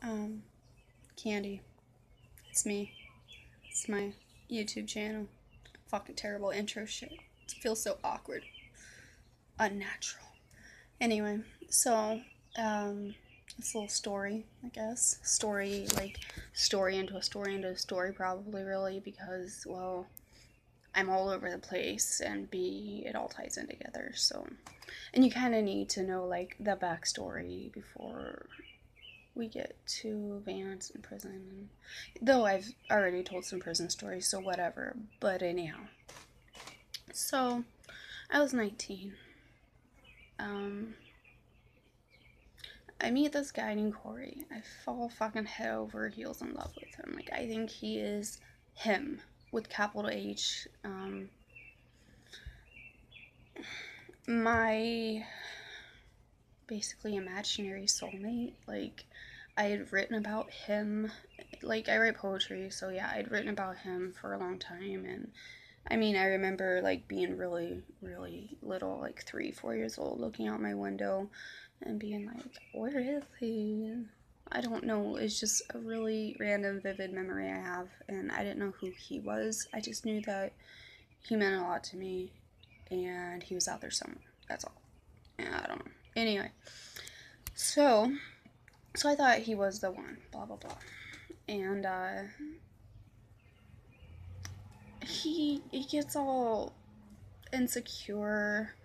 Um, Candy. It's me. It's my YouTube channel. Fucking terrible intro shit. It feels so awkward. Unnatural. Anyway, so, it's a little story, I guess. Story, like, story into a story into a story, probably, really, because, well, I'm all over the place, and B, it all ties in together, so. And you kind of need to know, like, the backstory before we get to Vance in prison. Though I've already told some prison stories, so whatever. But anyhow. So, I was 19. Um, I meet this guy named Corey. I fall fucking head over heels in love with him. Like, I think he is him with capital H. My basically imaginary soulmate. Like, I had written about him. Like, I write poetry, so yeah, I'd written about him for a long time. And I mean, I remember like being really, really little, like 3, 4 years old, looking out my window and being like, where is he? I don't know. It's just a really random, vivid memory I have, and I didn't know who he was. I just knew that he meant a lot to me, and he was out there somewhere. That's all. And I don't know. Anyway, so I thought he was the one. Blah blah blah, and he gets all insecure,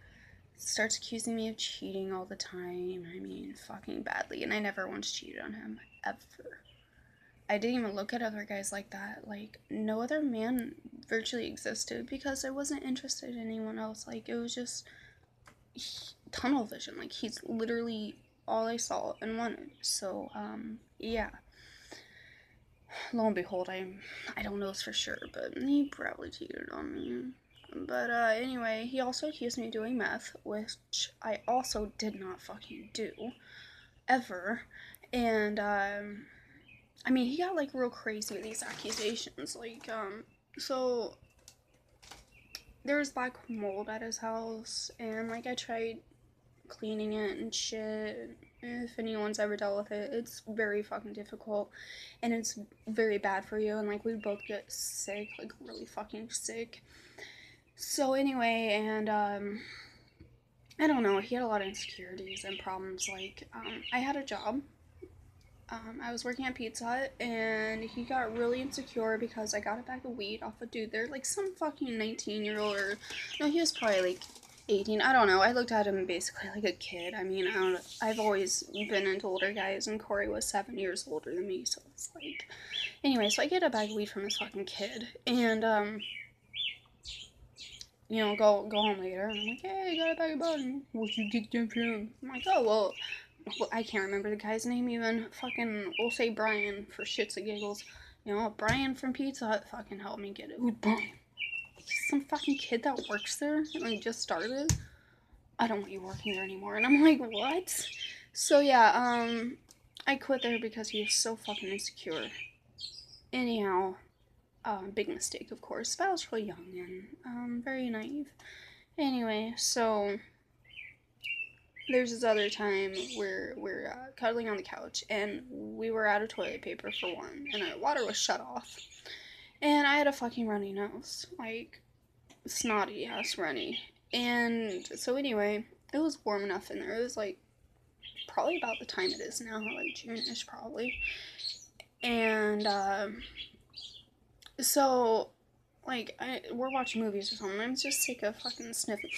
starts accusing me of cheating all the time. I mean, fucking badly. And I never once cheated on him, ever. I didn't even look at other guys like that. Like, no other man virtually existed because I wasn't interested in anyone else. Like, it was just tunnel vision. Like, he's literally all I saw and wanted. So, yeah. Lo and behold, I don't know this for sure, but he probably cheated on me. But anyway, he also accused me of doing meth, which I also did not fucking do, ever. And I mean, he got like real crazy with these accusations. Like, so there was black mold at his house, and like I tried cleaning it and shit. If anyone's ever dealt with it, it's very fucking difficult, and it's very bad for you. And like we both get sick, like really fucking sick. So anyway, and I don't know, he had a lot of insecurities and problems. Like, I had a job. I was working at Pizza Hut, and he got really insecure because I got a bag of weed off a dude there, like some fucking 19-year-old, or no, he was probably like 18. I don't know. I looked at him basically like a kid. I mean, I don't know. I've always been into older guys, and Corey was 7 years older than me, so it's like. Anyway, so I get a bag of weed from this fucking kid, and you know, go home later, and I'm like, hey, I got a bag of bud. Where'd you get them from? I'm like, oh, well, I can't remember the guy's name even. Fucking, we'll say Brian for shits and giggles. You know, Brian from Pizza Hut fucking helped me get it. Who's Brian? Some fucking kid that works there and like just started. I don't want you working there anymore. And I'm like, what? So yeah, I quit there because he was so fucking insecure. Anyhow, big mistake, of course, but I was really young and very naive. Anyway, so there's this other time where we're cuddling on the couch, and we were out of toilet paper for one, and our water was shut off. And I had a fucking runny nose, like snotty ass runny. And so anyway, it was warm enough in there. It was like probably about the time it is now, like June-ish probably. And so like we're watching movies or something. I'm just sick of fucking sniffing,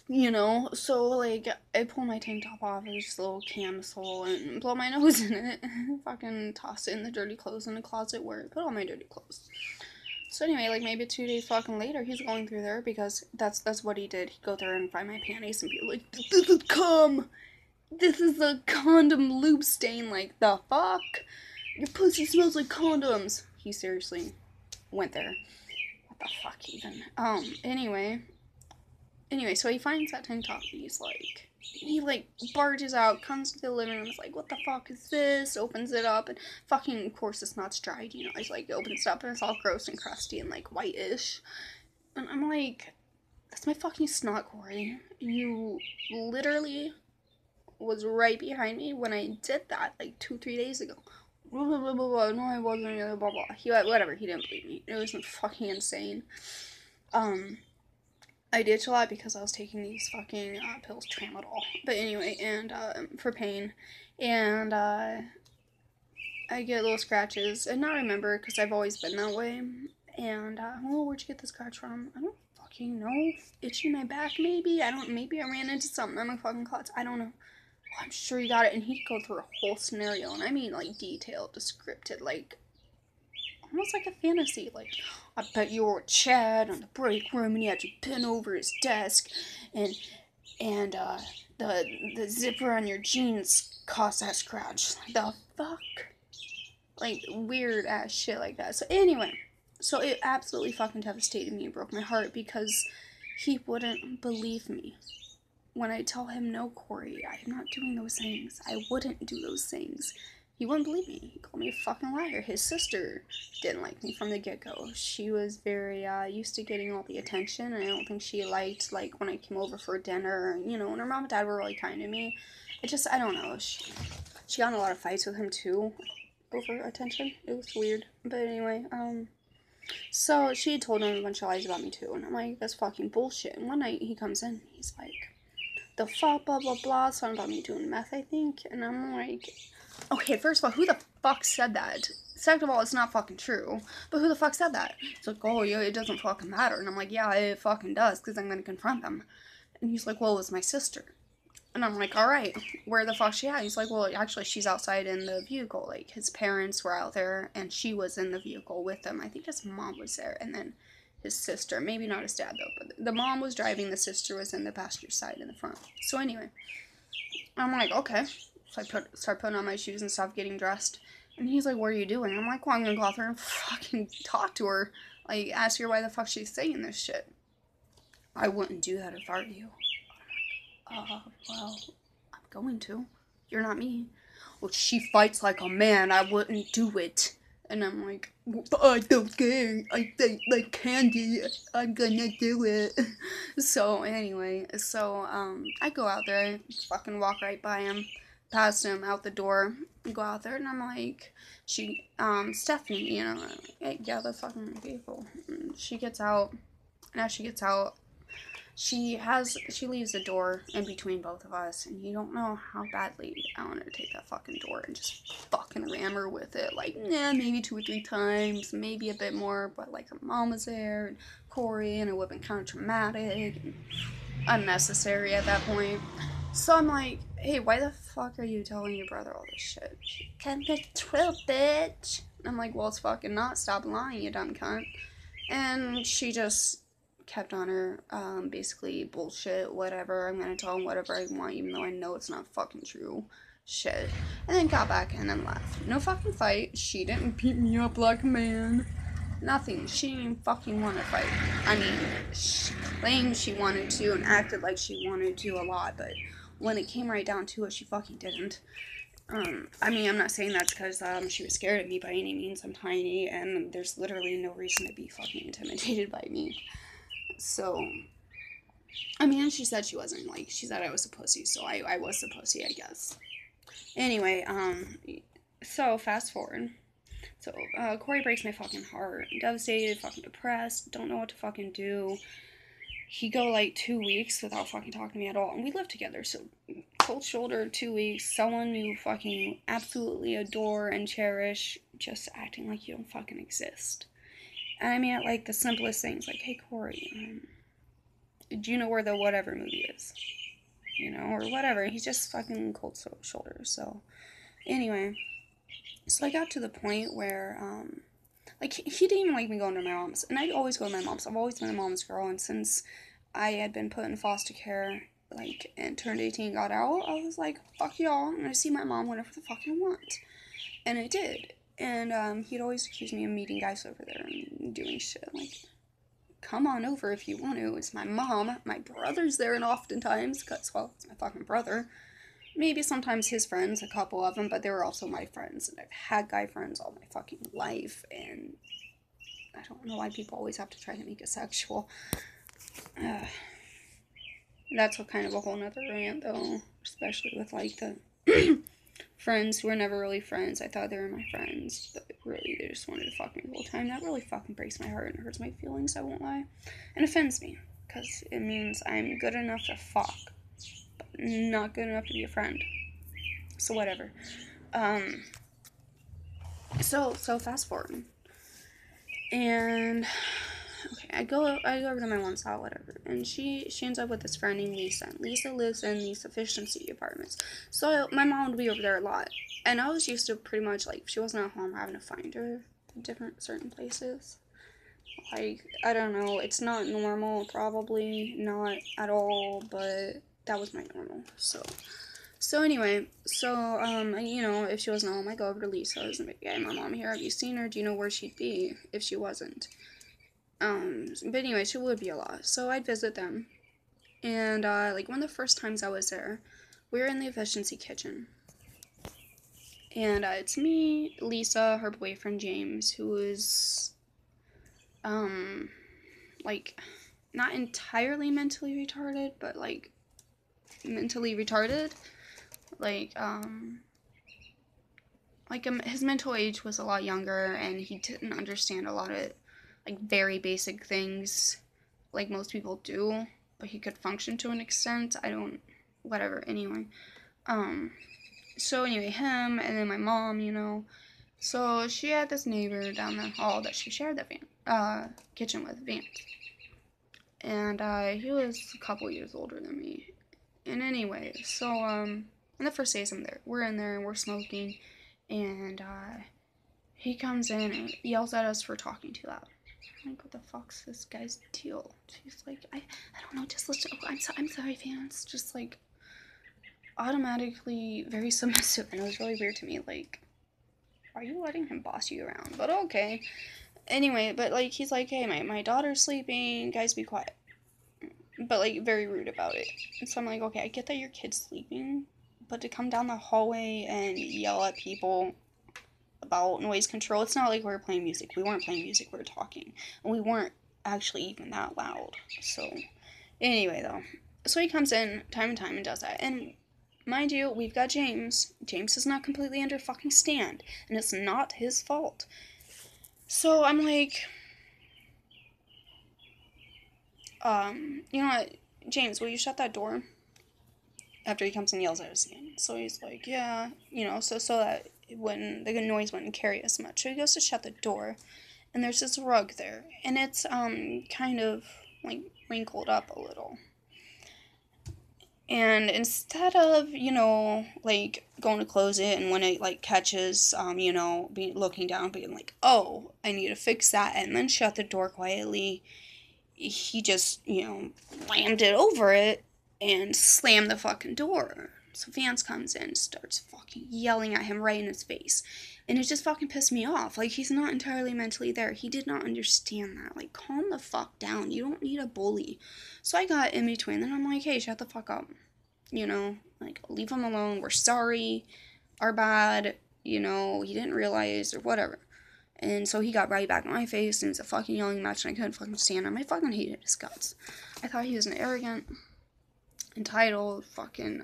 you know. So like I pull my tank top off of this little camisole and blow my nose in it. Fucking toss it in the dirty clothes in the closet where I put all my dirty clothes. So anyway, like maybe 2 days fucking later, he's going through there because that's what he did. He'd go there and find my panties and be like, "This is cum. This is a condom lube stain. Like the fuck, your pussy smells like condoms." He seriously went there. What the fuck even? Anyway, so he finds that tank top and he like barges out, comes to the living room, is like, what the fuck is this? Opens it up, and fucking, of course, it's not dried, you know. He's like, opens it up, and it's all gross and crusty and like whitish. And I'm like, that's my fucking snot, Corey. You literally was right behind me when I did that, like 2-3 days ago. Blah, blah, blah, blah, blah. No, I wasn't, blah, blah, blah. Whatever, he didn't believe me. It was fucking insane. I did chill out because I was taking these fucking pills, tramadol. But anyway, and for pain. And I get little scratches. And not remember, because I've always been that way. And, well, where'd you get the scratch from? I don't fucking know. Itching my back, maybe? Maybe I ran into something on my fucking clots. I don't know. I'm sure you got it. And he'd go through a whole scenario. And I mean, like, detailed, descriptive, like, almost like a fantasy. Like, I bet you were with Chad in the break room and he had you pin over his desk. And the zipper on your jeans caused that scratch. Like, the fuck? Like, weird ass shit like that. So, anyway. So, it absolutely fucking devastated me and broke my heart because he wouldn't believe me. When I tell him, no, Corey, I'm not doing those things. I wouldn't do those things. He wouldn't believe me. He called me a fucking liar. His sister didn't like me from the get-go. She was very, used to getting all the attention, and I don't think she liked, like, when I came over for dinner, you know, and her mom and dad were really kind to me. I don't know. She got in a lot of fights with him, too, over attention. It was weird. But anyway, so she had told him a bunch of lies about me, too, and I'm like, that's fucking bullshit. And one night, he comes in, he's like, the fuck, blah, blah, blah, something about me doing meth, I think, and I'm like, okay, first of all, who the fuck said that? Second of all, it's not fucking true, but who the fuck said that? He's like, oh, yeah, it doesn't fucking matter, and I'm like, yeah, it fucking does, because I'm gonna confront them, and he's like, well, it was my sister, and I'm like, alright, where the fuck's she at? He's like, well, actually, she's outside in the vehicle, like, his parents were out there, and she was in the vehicle with them. I think his mom was there, and then his sister, maybe not his dad, though, but the mom was driving, the sister was in the passenger side in the front. So anyway, I'm like, okay, so I start putting on my shoes and stuff, getting dressed, and he's like, what are you doing? I'm like, well, I'm gonna go out there and fucking talk to her, like, ask her why the fuck she's saying this shit. I wouldn't do that if I were you. Well, I'm going to. You're not me. Well, she fights like a man, I wouldn't do it. And I'm like, I don't care. I think like candy. I'm gonna do it. So anyway, I go out there. I fucking walk right by him, past him, out the door. Go out there, and I'm like, Stephanie, you know, yeah, the fucking vehicle. And she gets out, and as she gets out, she leaves the door in between both of us, and you don't know how badly I want her to take that fucking door and just fucking ram her with it. Like, maybe 2 or 3 times, maybe a bit more, but like her mom was there, and Corey, and it would have been kind of traumatic and unnecessary at that point. So I'm like, hey, why the fuck are you telling your brother all this shit? Can't get thrilled, bitch. And I'm like, well, it's fucking not. Stop lying, you dumb cunt. And she just kept on her, basically, bullshit, whatever, I'm gonna tell him whatever I want, even though I know it's not fucking true, shit, and then got back and then left. No fucking fight, she didn't beat me up like a man, nothing, she didn't even fucking want to fight. I mean, she claimed she wanted to and acted like she wanted to a lot, but when it came right down to it, she fucking didn't. I mean, I'm not saying that's because, she was scared of me by any means. I'm tiny, and there's literally no reason to be fucking intimidated by me. So, I mean, she said she wasn't, like, she said I was a pussy, so I was a pussy, I guess. Anyway, so, fast forward. So, Corey breaks my fucking heart. I'm devastated, fucking depressed, don't know what to fucking do. He go, like, 2 weeks without fucking talking to me at all, and we live together, so, cold shoulder, 2 weeks, someone you fucking absolutely adore and cherish, just acting like you don't fucking exist. And I mean, like, the simplest things, like, hey, Corey, do you know where the whatever movie is? You know, or whatever. He's just fucking cold shoulder. So, anyway, so I got to the point where, like, he didn't even like me going to my mom's. And I always go to my mom's. I've always been a mom's girl. And since I had been put in foster care, like, and turned 18 and got out, I was like, fuck y'all. I'm gonna see my mom whenever the fuck I want. And I did. And, he'd always accuse me of meeting guys over there and doing shit. Like, come on over if you want to. It's my mom. My brother's there, and oftentimes, because, well, it's my fucking brother. Maybe sometimes his friends, a couple of them, but they were also my friends. And I've had guy friends all my fucking life, and I don't know why people always have to try to make it sexual. That's a kind of a whole nother rant, though, especially with, like, the friends who were never really friends. I thought they were my friends, but really they just wanted to fuck me the whole time. That really fucking breaks my heart and hurts my feelings, I won't lie. And offends me, because it means I'm good enough to fuck, but not good enough to be a friend. So whatever. So fast forward. And okay, I go over to my mom's house, whatever, and she ends up with this friend named Lisa. And Lisa lives in these efficiency apartments, so my mom would be over there a lot, and I was used to pretty much, like, if she wasn't at home, having to find her in different certain places. Like, I don't know, it's not normal, probably not at all, but that was my normal. So anyway, you know, if she wasn't home, I go over to Lisa's and be like, hey, my mom here, have you seen her? Do you know where she'd be if she wasn't? But anyway, she would be a lot. So I'd visit them. And, like, one of the first times I was there, we were in the efficiency kitchen. And, it's me, Lisa, her boyfriend, James, who is, like, not entirely mentally retarded, but, like, mentally retarded. His mental age was a lot younger, and he didn't understand a lot of, like, very basic things like most people do, but he could function to an extent. Whatever, anyway. So anyway, him, and then my mom, you know. So she had this neighbor down the hall that she shared the kitchen with, Vance. And, he was a couple years older than me. And anyway, so, on the first days we're in there and we're smoking, and, he comes in and yells at us for talking too loud. I'm like, what the fuck's this guy's deal? She's like, I don't know, just listen. Oh, I'm sorry, Vance. Just, like, automatically very submissive, and it was really weird to me. Like, are you letting him boss you around? But okay. Anyway, but, like, he's like, hey, my daughter's sleeping. Guys, be quiet. But, like, very rude about it. And so I'm like, okay, I get that your kid's sleeping, but to come down the hallway and yell at people about noise control, it's not like we were playing music. We weren't playing music, we were talking. And we weren't actually even that loud. So, anyway, though. So he comes in time and time and does that. And mind you, we've got James. James does not completely under fucking stand. And it's not his fault. So I'm like, you know what, James, will you shut that door? After he comes and yells at us again. So he's like, yeah, you know, so that the noise wouldn't carry as much. So he goes to shut the door, and there's this rug there, and it's, kind of, like, wrinkled up a little. And instead of, you know, like, going to close it, and when it, like, catches, you know, looking down, being like, oh, I need to fix that, and then shut the door quietly, he just, you know, slammed it over it, and slammed the fucking door. So Vance comes in, starts fucking yelling at him right in his face. And it just fucking pissed me off. Like, he's not entirely mentally there. He did not understand that. Like, calm the fuck down. You don't need a bully. So I got in between, and I'm like, hey, shut the fuck up. You know, like, leave him alone. We're sorry. Our bad. You know, he didn't realize, or whatever. And so he got right back in my face, and it's a fucking yelling match, and I couldn't fucking stand him. I fucking hated his guts. I thought he was an arrogant, entitled, fucking,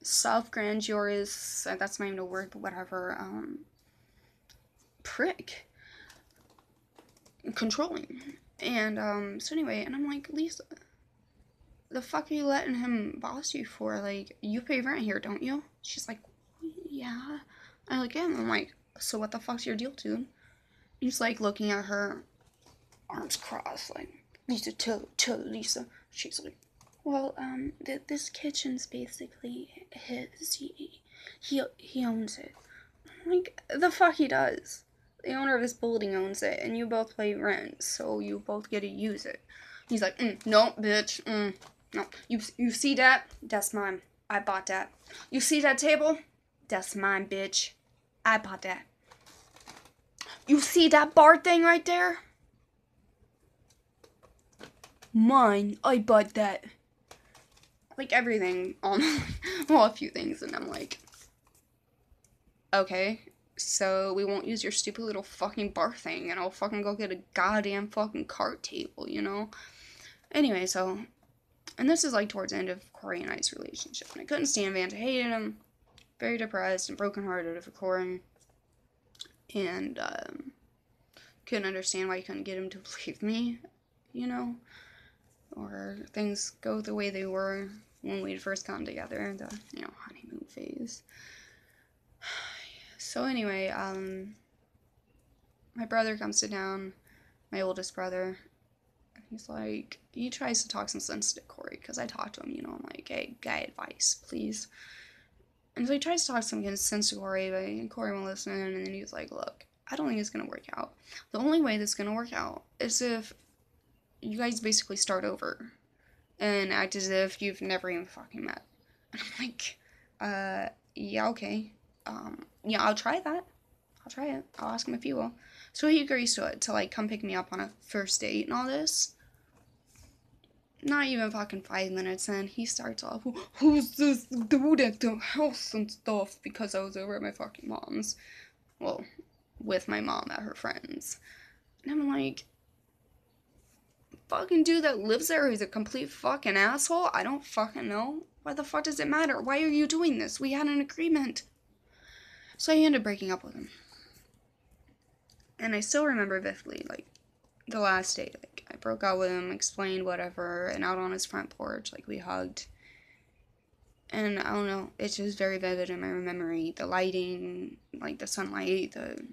self-grandiose, that's not even a word, but whatever, prick. Controlling. And, so anyway, and I'm like, Lisa, the fuck are you letting him boss you for? Like, you pay rent here, don't you? She's like, yeah. I look at him, I'm like, so what the fuck's your deal, dude? He's like looking at her, arms crossed, like, Lisa, chill, Lisa. She's like, well, this kitchen's basically his. He owns it. I'm like, the fuck he does. The owner of this building owns it, and you both pay rent, so you both get to use it. He's like, no, bitch, no. You see that? That's mine. I bought that. You see that table? That's mine, bitch. I bought that. You see that bar thing right there? Mine. I bought that. Like, everything on, well, a few things, and I'm like, okay, so we won't use your stupid little fucking bar thing, and I'll fucking go get a goddamn fucking cart table, you know? Anyway, so, And this is like towards the end of Corey and I's relationship. And I couldn't stand Vance. I hated him. Very depressed and brokenhearted over Corey. And couldn't understand why I couldn't get him to leave me, you know? Or things go the way they were when we'd first gotten together, the, honeymoon phase. So anyway, my brother comes to town, my oldest brother, and he's like, he tries to talk some sense to Corey, because I talked to him, I'm like, hey, guy advice, please. And so he tries to talk some sense to Corey, but Corey won't listen, and then he's like, look, I don't think it's going to work out. The only way that's going to work out is if you guys basically start over and act as if you've never even fucking met. And I'm like, yeah, okay. Yeah, I'll try that. I'll try it. I'll ask him if he will. So he agrees to it, to, like, come pick me up on a first date and all this. Not even fucking 5 minutes in, he starts off, who's this dude at the house and stuff, because I was over at my fucking mom's. Well, with my mom at her friend's. And I'm like, fucking dude that lives there who's a complete fucking asshole? I don't fucking know. Why the fuck does it matter? Why are you doing this? We had an agreement. So I ended up breaking up with him. And I still remember vividly, like, the last day. Like, I broke out with him, explained whatever, and out on his front porch, like, we hugged. And I don't know, it's just very vivid in my memory. The lighting, like, the sunlight, the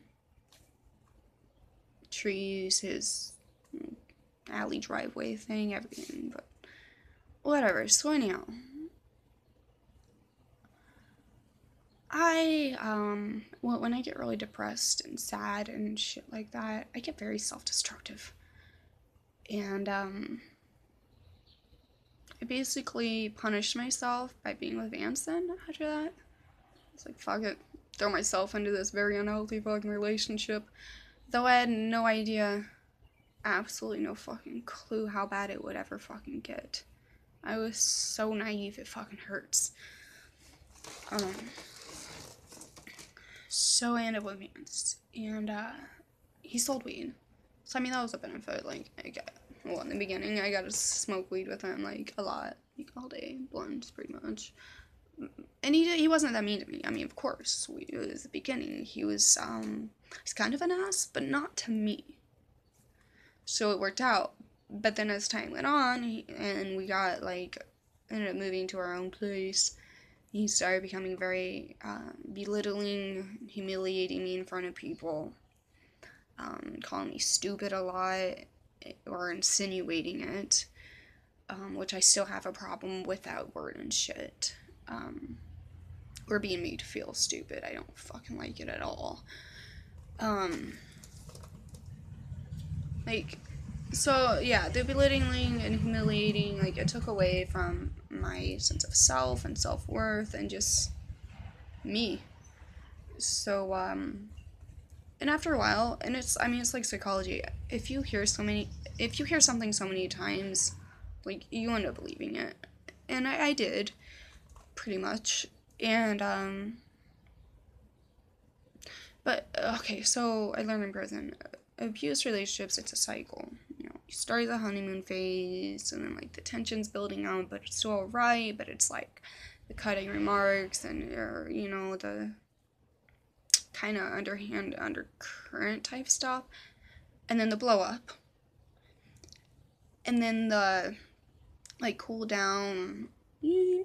trees, his alley driveway thing, everything, but whatever. So anyhow, when I get really depressed and sad and shit like that, I get very self-destructive. And, I basically punished myself by being with Vance then, after that. It's like, fuck it, throw myself into this very unhealthy fucking relationship. Though I had no idea, absolutely no fucking clue how bad it would ever fucking get. I was so naive, it fucking hurts. So I ended up with Vance, and, he sold weed. So, I mean, that was a benefit, like, in the beginning, I got to smoke weed with him, like, a lot, like, all day, blunts, pretty much. And he wasn't that mean to me. I mean, of course, it was the beginning. He's kind of an ass, but not to me. So it worked out. But then as time went on, and we got, like, ended up moving to our own place, he started becoming very belittling, humiliating me in front of people, calling me stupid a lot, or insinuating it, which I still have a problem with that word and shit, or being made to feel stupid. I don't fucking like it at all. So, yeah, the belittling and humiliating, like, it took away from my sense of self and self-worth and just me. So, and after a while, and it's like psychology, if you hear something so many times, like, you end up believing it. And I did, pretty much. And, but, okay, so I learned in prison, abuse relationships, it's a cycle. You start the honeymoon phase, and then, like, the tension's building up, but it's still alright, but it's, like, the cutting remarks, and, the kind of undercurrent type stuff, and then the blow up, and then the, like, cool down,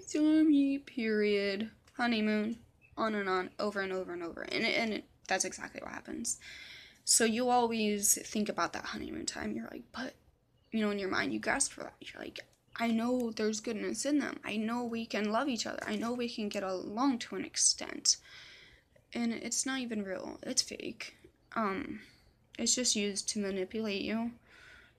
sorry, period, honeymoon, on and on, over and over and over, and that's exactly what happens. So you always think about that honeymoon time. You're like, but, in your mind, you gasp for that. You're like, I know there's goodness in them. I know we can love each other. I know we can get along to an extent. And it's not even real. It's fake. It's just used to manipulate you.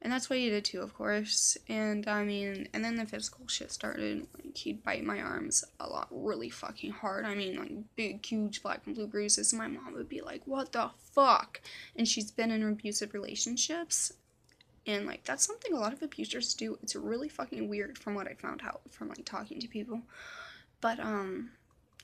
And that's what he did too, of course. And, and then the physical shit started. Like, he'd bite my arms a lot, really fucking hard. Like, big, huge black and blue bruises. And my mom would be like, what the fuck? And she's been in abusive relationships. And, like, that's something a lot of abusers do. It's really fucking weird from what I found out from, like, talking to people. But,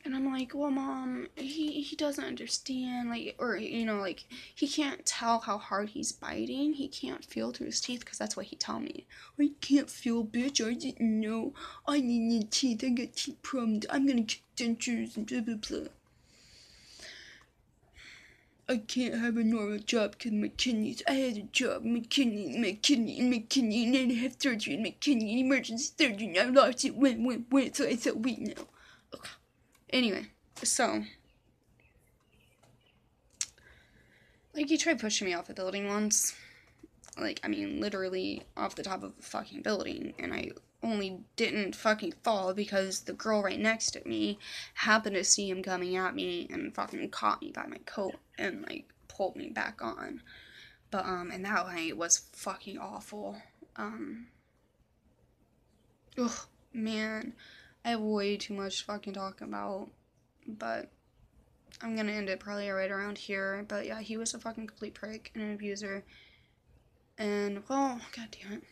And I'm like, well, Mom, he doesn't understand, like, or, you know, like, he can't tell how hard he's biting. He can't feel through his teeth, because that's what he tell me. I can't feel, bitch. I didn't know. I need new teeth. I got teeth problems. I'm gonna get dentures and blah, blah, blah. I can't have a normal job because my kidneys. I had a job, my kidney, and then I have surgery in my kidney, emergency surgery, and I lost it when, so I thought, wait, no. Okay. Anyway, so, like, he tried pushing me off a building once. Like, I mean, literally off the top of a fucking building, and I only didn't fucking fall because the girl right next to me happened to see him coming at me and fucking caught me by my coat and, like, pulled me back on. But, and that night was fucking awful. Ugh, man, I have way too much fucking talk about, but I'm gonna end it probably right around here. But yeah, he was a fucking complete prick and an abuser. And, well, god damn it.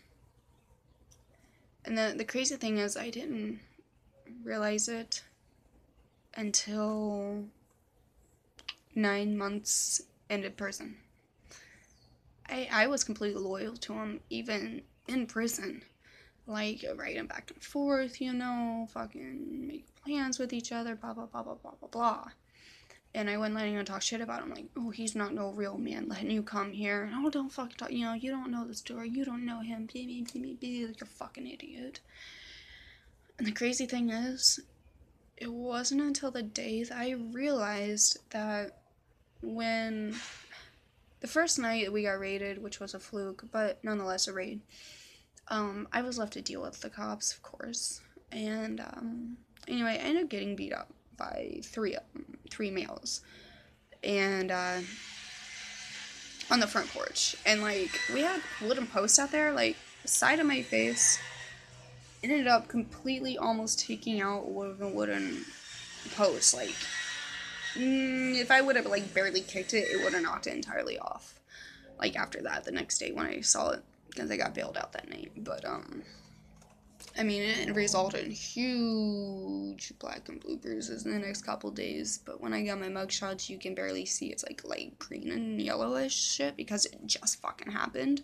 And the crazy thing is, I didn't realize it until 9 months in prison. I was completely loyal to him, even in prison. Like, writing back and forth, you know, fucking make plans with each other, blah, blah, blah, blah, blah, blah, blah. And I wouldn't let anyone talk shit about him, like, oh, he's not no real man, letting you come here. And, oh, don't fucking talk, you know, you don't know the story, you don't know him, like, you're a fucking idiot. And the crazy thing is, it wasn't until the day that I realized that when the first night we got raided, which was a fluke, but nonetheless a raid, I was left to deal with the cops, of course. And anyway, I ended up getting beat up by three males. And on the front porch. And like, we had wooden posts out there, like, the side of my face ended up completely almost taking out a wooden post. Like, if I would have, like, barely kicked it, it would have knocked it entirely off. Like, after that, the next day when I saw it, because I got bailed out that night. But, I mean, it resulted in huge black and blue bruises in the next couple days. But when I got my mugshots, you can barely see. It's, like, light green and yellowish shit, because it just fucking happened.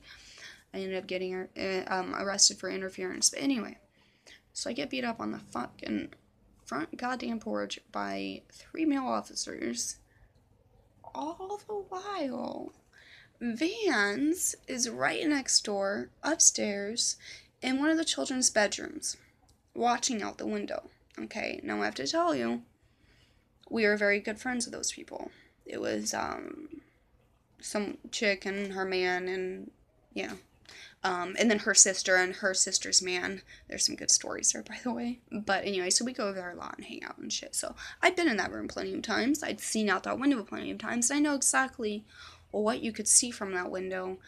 I ended up getting arrested for interference. But anyway, so I get beat up on the fucking front goddamn porch by 3 male officers. All the while, Vans is right next door, upstairs, in one of the children's bedrooms, watching out the window. Okay, now I have to tell you, we are very good friends with those people. It was, some chick and her man, and, yeah. And then her sister and her sister's man. There's some good stories there, by the way. But anyway, so we go over there a lot and hang out and shit. So I've been in that room plenty of times. I'd seen out that window plenty of times. I know exactly what you could see from that window.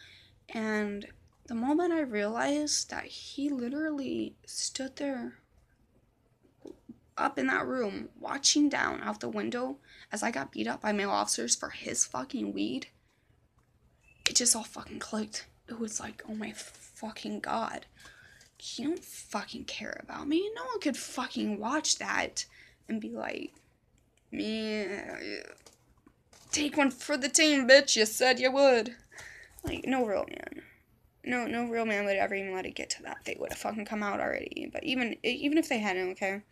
And the moment I realized that he literally stood there up in that room watching down out the window as I got beat up by male officers for his fucking weed, it just all fucking clicked. It was like, oh my fucking god. You don't fucking care about me. No one could fucking watch that and be like, man, take one for the team, bitch. You said you would. Like, no real man. No real man would ever even let it get to that. They would have fucking come out already. But even if they hadn't, okay?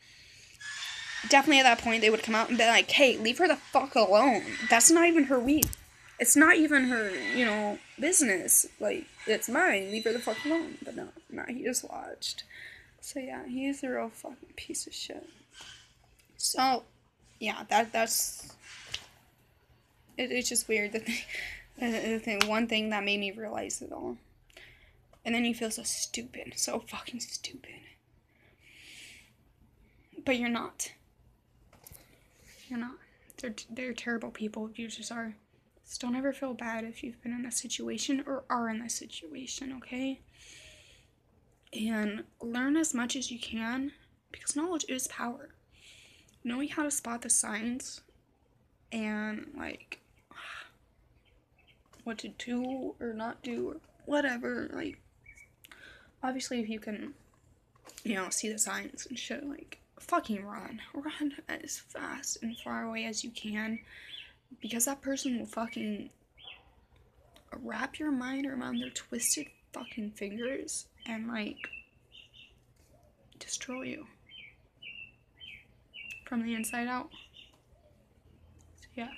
Definitely at that point, they would come out and be like, hey, leave her the fuck alone. That's not even her weed. It's not even her, you know, business. Like, it's mine. Leave her the fuck alone. But no, he just watched. So yeah, he's a real fucking piece of shit. So, yeah, that's... It's just weird that one thing that made me realize it all. And then you feel so stupid. So fucking stupid. But you're not. You're not. They're terrible people. Abusers are. So don't ever feel bad if you've been in a situation or are in a situation, okay? And learn as much as you can, because knowledge is power. Knowing how to spot the signs and, like, what to do or not do or whatever, like, obviously if you can, you know, see the signs and shit, like, fucking run. Run as fast and far away as you can, because that person will fucking wrap your mind around their twisted fucking fingers and, like, destroy you from the inside out. So, yeah.